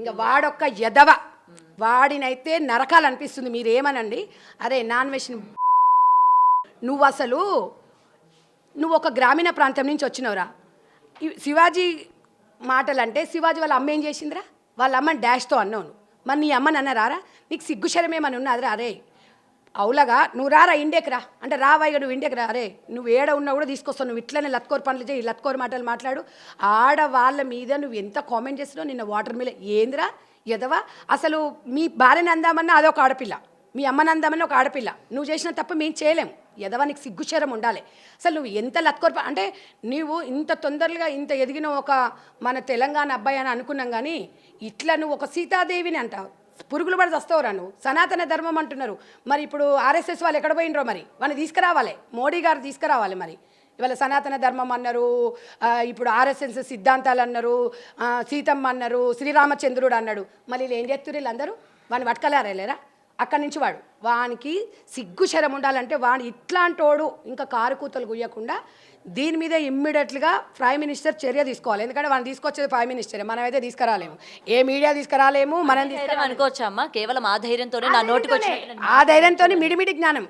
ఇంకా వాడొక్క ఎదవ, వాడినైతే నరకాలనిపిస్తుంది. మీరేమనండి. అరే నాన్ వెజ్ నువ్వు ఒక గ్రామీణ ప్రాంతం నుంచి వచ్చినవురా. శివాజీ మాటలు అంటే శివాజీ వాళ్ళ అమ్మ ఏం చేసిందిరా? వాళ్ళ అమ్మని డాష్తో అన్నావు. మరి నీ అమ్మని అన్నారా? నీకు సిగ్గుశరమేమని ఉన్నదిరా? అరే అవులగా నువ్వు రారా ఇండియాకి రా అంటే రావాయిగా, నువ్వు ఇండియాకి రా. అరే నువ్వు ఏడ ఉన్నా కూడా తీసుకొస్తావు. నువ్వు ఇట్లనే లత్కోరు పనులు చేయి, లత్కోరు మాటలు మాట్లాడు. ఆడవాళ్ళ మీద నువ్వు ఎంత కామెంట్ చేస్తున్నావు. నిన్న వాటర్ మిల్ ఏందిరా ఎదవా? అసలు మీ భార్యని అందామన్నా అదొక ఆడపిల్ల, మీ అమ్మని అందామన్నా ఒక ఆడపిల్ల. నువ్వు చేసిన తప్పు మేము చేయలేము. ఎదవా నీకు సిగ్గుశరం ఉండాలి. అసలు నువ్వు ఎంత లత్కోరు అంటే నువ్వు ఇంత తొందరగా ఇంత ఎదిగిన ఒక మన తెలంగాణ అబ్బాయి అని అనుకున్నాం. కానీ ఇట్లా నువ్వు ఒక సీతాదేవిని అంటావు. పురుగులు పడి వస్తావురా నువ్వు. సనాతన ధర్మం అంటున్నారు. మరి ఇప్పుడు ఆర్ఎస్ఎస్ వాళ్ళు ఎక్కడ పోయినరో మరి వాళ్ళని తీసుకురావాలి, మోడీ గారు తీసుకురావాలి. మరి ఇవాళ సనాతన ధర్మం అన్నారు, ఇప్పుడు ఆర్ఎస్ఎస్ సిద్ధాంతాలు అన్నారు, సీతమ్మ అన్నారు, శ్రీరామచంద్రుడు అన్నాడు. మళ్ళీ వీళ్ళు ఏం చేస్తారు? వీళ్ళందరూ వాడిని పట్టుకలేరా? అక్కడి నుంచి వానికి సిగ్గు శరం ఉండాలంటే వాడు ఇట్లాంటోడు ఇంకా కారు కూతలు గుయ్యకుండా దీని మీద ఇమ్మీడియట్గా ప్రైమ్ మినిస్టర్ చర్య తీసుకోవాలి. ఎందుకంటే వాళ్ళు తీసుకొచ్చేది ప్రైమ్ మినిస్టరే, మనమైతే తీసుకురాలేము, ఏ మీడియా తీసుకురాలేము. మనం అనుకోవచ్చా అమ్మా? కేవలం ఆ ధైర్యంతోనే నా నోటికి వచ్చి ఆ ధైర్యంతో మిడిమిడి జ్ఞానం